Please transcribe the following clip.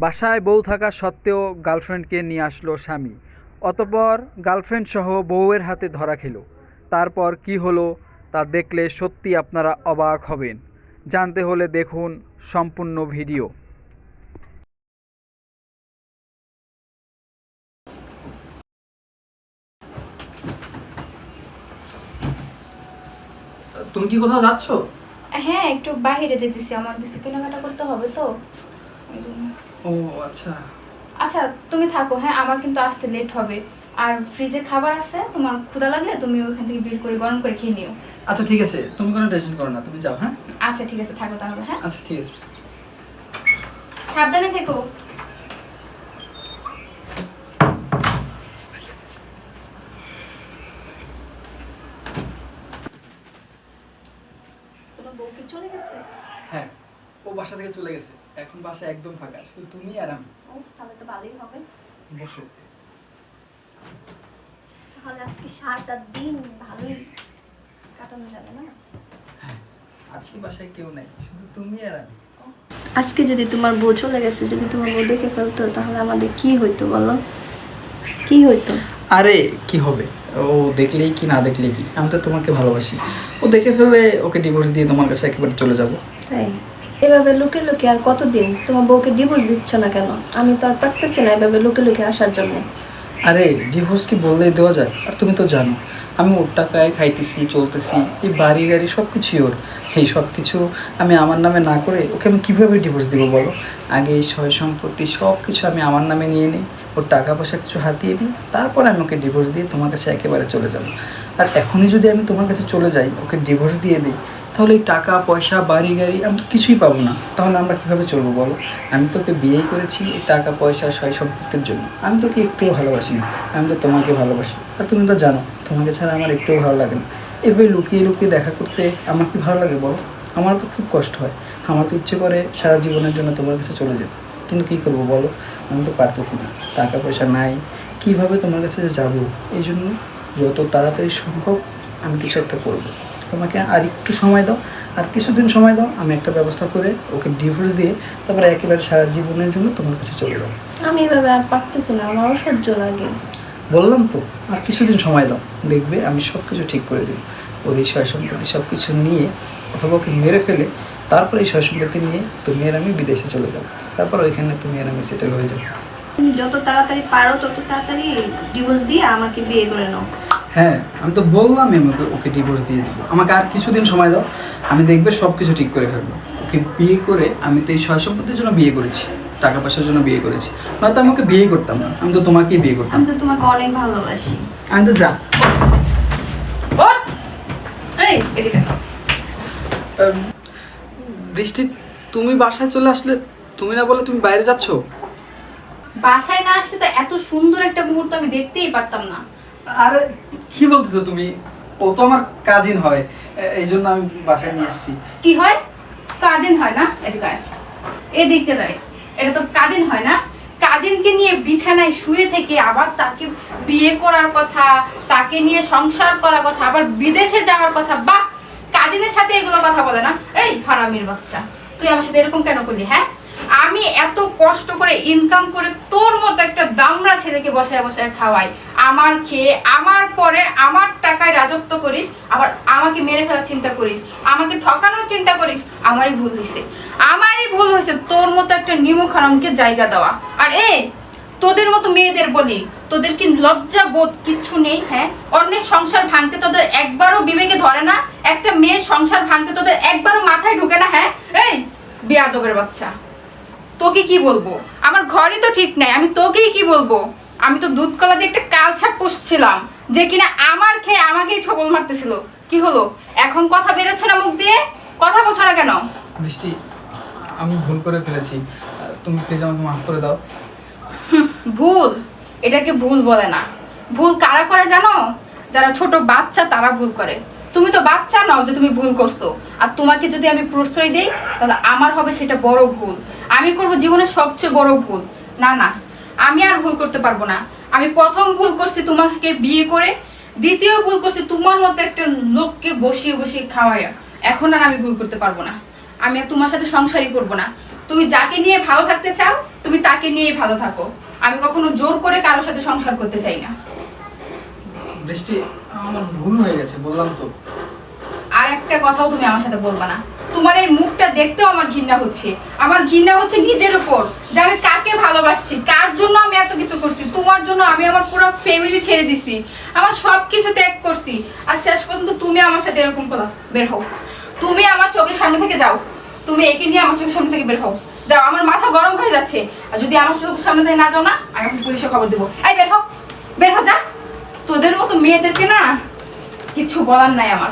বাসায় বউ থাকা সত্ত্বেও গার্লফ্রেন্ডকে নিয়ে আসলো স্বামী। অতঃপর গার্লফ্রেন্ড সহ বউয়ের হাতে ধরা খেলো। তারপর কি হলো তা দেখলে সত্যি আপনারা অবাক হবেন। জানতে হলে দেখুন সম্পূর্ণ ভিডিও। তুমি কি কোথাও যাচ্ছ? হ্যাঁ, একটু বাইরে যেতেছি, আমার কিছু কেনাকাটা করতে হবে তো এই জন্য। ও আচ্ছা। আচ্ছা তুমি থাকো, হ্যাঁ আমার কিন্তু আসতে লেট হবে। আর ফ্রিজে খাবার আছে, তোমার ক্ষুধা লাগলে তুমি ওখান থেকে বের করে গরম করে খেয়ে নিও। আচ্ছা ঠিক আছে, তুমি কোনো টেনশন করো না, তুমি যাও। হ্যাঁ আচ্ছা ঠিক আছে, থাকো তাহলে। হ্যাঁ আচ্ছা ঠিক আছে। সাবধানে থেকো। তোমার বউ কি চলে গেছে? হ্যাঁ, ও বাসা থেকে চলে গেছে, এখন বাসা একদম ফাঁকা, শুধু তুমি আর আমি। ও তাহলে তো ভালোই হবে। বসো। তাহলে আজকে সারাটা দিন ভালোই কাটানো যাবে না? হ্যাঁ, আজকে বাসায় কেউ নাই, শুধু তুমি আর আমি। আজকে যদি তোমার বউ চলে গেছে, যদি তোমার বউ দেখে ফেলতো, তাহলে আমাদের কি হইতো বলো? কি হইতো? আরে কি হবে, ও দেখলেই কি না দেখলেই কি, আমি তো তোমাকে ভালোবাসি। ও দেখে ফেলে ওকে ডিভোর্স দিয়ে তোমার কাছে একেবারে চলে যাব। তাই এভাবে লুকে লুকে আর কতদিন? তোমার বউকে ডিভোর্স দিচ্ছ না কেন? আমি তো আর পারতেছি না এভাবে লুকে লুকে আসার জন্য। আরে ডিভোর্স কি বললেই দেওয়া যায়? আর তুমি তো জানো আমি ওর টাকায় খাইতেছি চলতেছি, এই বাড়ি গাড়ি সব কিছুই ওর। এই সব কিছু আমি আমার নামে না করে ওকে আমি কীভাবে ডিভোর্স দিব বলো? আগে এই সয় সম্পত্তি সব কিছু আমি আমার নামে নিয়ে নিই, ওর টাকা পয়সা কিছু হাতিয়ে দিই, তারপর আমি ওকে ডিভোর্স দিয়ে তোমার কাছে একেবারে চলে যাব। আর এখনই যদি আমি তোমার কাছে চলে যাই, ওকে ডিভোর্স দিয়ে দিই, তাহলে এই টাকা পয়সা বাড়ি গাড়ি আমি তো কিছুই পাবো না। তাহলে আমরা কীভাবে চলবো বলো? আমি তোকে বিয়েই করেছি এই টাকা পয়সা সয় সম্পত্তির জন্য। আমি তোকে একটুও ভালোবাসি না, আমি তো তোমাকে ভালোবাসি। আর তুমি তো জানো তোমাকে ছাড়া আমার একটুও ভালো লাগে না। এভাবে লুকিয়ে লুকিয়ে দেখা করতে আমার কি ভালো লাগে বলো? আমার তো খুব কষ্ট হয়। আমার তো ইচ্ছে করে সারা জীবনের জন্য তোমার কাছে চলে যেতে, কিন্তু কী করবো বলো? আমি তো পারতেছি না, টাকা পয়সা নাই, কীভাবে তোমার কাছে যাবো? এই জন্য যত তাড়াতাড়ি সম্ভব আমি কিছু একটা করবো। তোমাকে আর একটু সময় দাও, আর কিছুদিন সময় দাও, আমি একটা ব্যবস্থা করে ওকে ডিভোর্স দিয়ে তারপরে একেবারে সারা জীবনের জন্য তোমার কাছে চলে যাবো। আমি এভাবে আর পারতেছি না, আমার অসহ্য লাগে। বললাম তো, আর কিছুদিন সময় দাও, দেখবে আমি সব কিছু ঠিক করে দেবো। ওর এই সয় সম্পত্তি সব কিছু নিয়ে অথবা ওকে মেরে ফেলে তারপর এই সয় সম্পত্তি নিয়ে তুমি আর আমি বিদেশে চলে যাবো, তারপর ওইখানে তুমি আর আমি সেটেল হয়ে যাবো। তুমি যত তাড়াতাড়ি পারো তত তাড়াতাড়ি ডিভোর্স দিয়ে আমাকে বিয়ে করে নাও। হ্যাঁ, আমি তো বললাম আমি ওকে ডিভোর্স দিয়ে দেবো। আমাকে আর কিছুদিন সময় দাও, আমি দেখবে সব কিছু ঠিক করে ফেলবো। ওকে বিয়ে করে, আমি তো এই সয় সম্পত্তির জন্য বিয়ে করেছি, টাকা পয়সার জন্য বিয়ে করেছি, নয়তো আমি ওকে বিয়ে করতাম না, আমি তো তোমাকেই বিয়ে করতাম। আমি তো তোমাকে অনেক ভালোবাসি। আমি তো যা ওঠ! এই এদিকে আসো। বৃষ্টি, তুমি বাসায় চলে আসলে, তুমি না বলে তুমি বাইরে যাচ্ছ? বাসায় না আসলে তো এত সুন্দর একটা মুহূর্ত আমি দেখতেই পারতাম না। আরে কি বলতেছো তুমি? ও তো আমার কাজিন হয়, এই জন্য আমি বাসায় নিয়ে আসছি। কি হয়? কাজিন হয় না? এদিকে আয়। এদিকে দেয়, এটা তো কাজিন হয় না? কাজিনকে নিয়ে বিছানায় শুয়ে থেকে আবার তাকে বিয়ে করার কথা, তাকে নিয়ে সংসার করার কথা, আবার বিদেশে যাওয়ার কথা। বাহ, কাজিনের সাথে এগুলো কথা বলে না? এই হারামির বাচ্চা, তুই আমার সাথে এরকম কেন করলি? হ্যাঁ, আমি এত কষ্ট করে ইনকাম করে তোর মতো একটা দামড়া ছেলেকে বসায় বসায় খাওয়াই, আমার খেয়ে আমার পরে আমার টাকায় রাজত্ব করিস, আবার আমাকে মেরে ফেলার চিন্তা করিস, আমাকে ঠকানোর চিন্তা করিস। আমারই ভুল হয়েছে, আমারই ভুল হয়েছে তোর মতো একটা নিমুখ হারামকে জায়গা দেওয়া। আর তোদের মতো মেয়েদের বলি, তোদের কি লজ্জা বোধ কিচ্ছু নেই? হ্যাঁ, অন্যের সংসার ভাঙতে তোদের একবারও বিবেকে ধরে না? একটা মেয়ের সংসার ভাঙতে তোদের একবারও মাথায় ঢুকে না? হ্যাঁ, এই বেয়াদবের বাচ্চা, তোকে কি বলবো? আমার ঘরই তো ঠিক নাই, আমি তোকেই কি বলবো? আমি তো দুধ কলা দিয়ে একটা কালছাপ পুষছিলাম, যে কিনা আমার খেয়ে আমাকেই ছবল মারতেছিল। কি হলো? এখন কথা বেরোচ্ছে না মুখ দিয়ে? কথা বলছো না কেন? বৃষ্টি, আমি ভুল করে ফেলেছি, তুমি প্লিজ আমাকে মাফ করে দাও। ভুল? এটাকে ভুল বলে না। ভুল কারা করে জানো? যারা ছোট বাচ্চা তারা ভুল করে। তুমি তো বাচ্চা নও যে তুমি ভুল করছো। আর তোমাকে যদি আমি প্রশ্রয় দেই, তাহলে আমার হবে সেটা বড় ভুল। আমি করব জীবনের সবচেয়ে বড় ভুল। না না, আমি আর ভুল করতে পারবো না। আমি প্রথম ভুল করছি তোমাকে বিয়ে করে, দ্বিতীয় ভুল করছি তোমার মতো একটা লোককে বসিয়ে বসিয়ে খাওয়াইয়া। এখন আর আমি ভুল করতে পারবো না। আমি আর তোমার সাথে সংসারই করব না। তুমি যাকে নিয়ে ভালো থাকতে চাও তুমি তাকে তাকে নিয়েই ভালো থাকো। আমি কখনো জোর করে কারোর সাথে সংসার করতে চাই না। বৃষ্টি, আমার ভুল হয়ে গেছে, বললাম তো। আর একটা কথাও তুমি আমার সাথে বলবা না। তোমার এই মুখটা দেখতেও আমার ঘৃণা হচ্ছে। আমার ঘৃণা হচ্ছে নিজের উপর, যে আমি কাকে ভালোবাসছি, কার জন্য আমি এত কিছু করছি। তোমার জন্য আমি আমার পুরো ফ্যামিলি ছেড়ে দিছি, আমার সব কিছু ত্যাগ করছি, আর শেষ পর্যন্ত তুমি আমার সাথে এরকম করো। বের হও, তুমি আমার চোখের সামনে থেকে যাও। তুমি একে নিয়ে আমার চোখের সামনে থেকে বের হও, যাও। আমার মাথা গরম হয়ে যাচ্ছে, আর যদি আমার চোখের সামনে থেকে না যাও না, আমি এখন পুলিশে খবর দেবো। এই বের হও, বের হও, যা। তোদের মতো মেয়েদেরকে না কিছু বলার নাই আমার।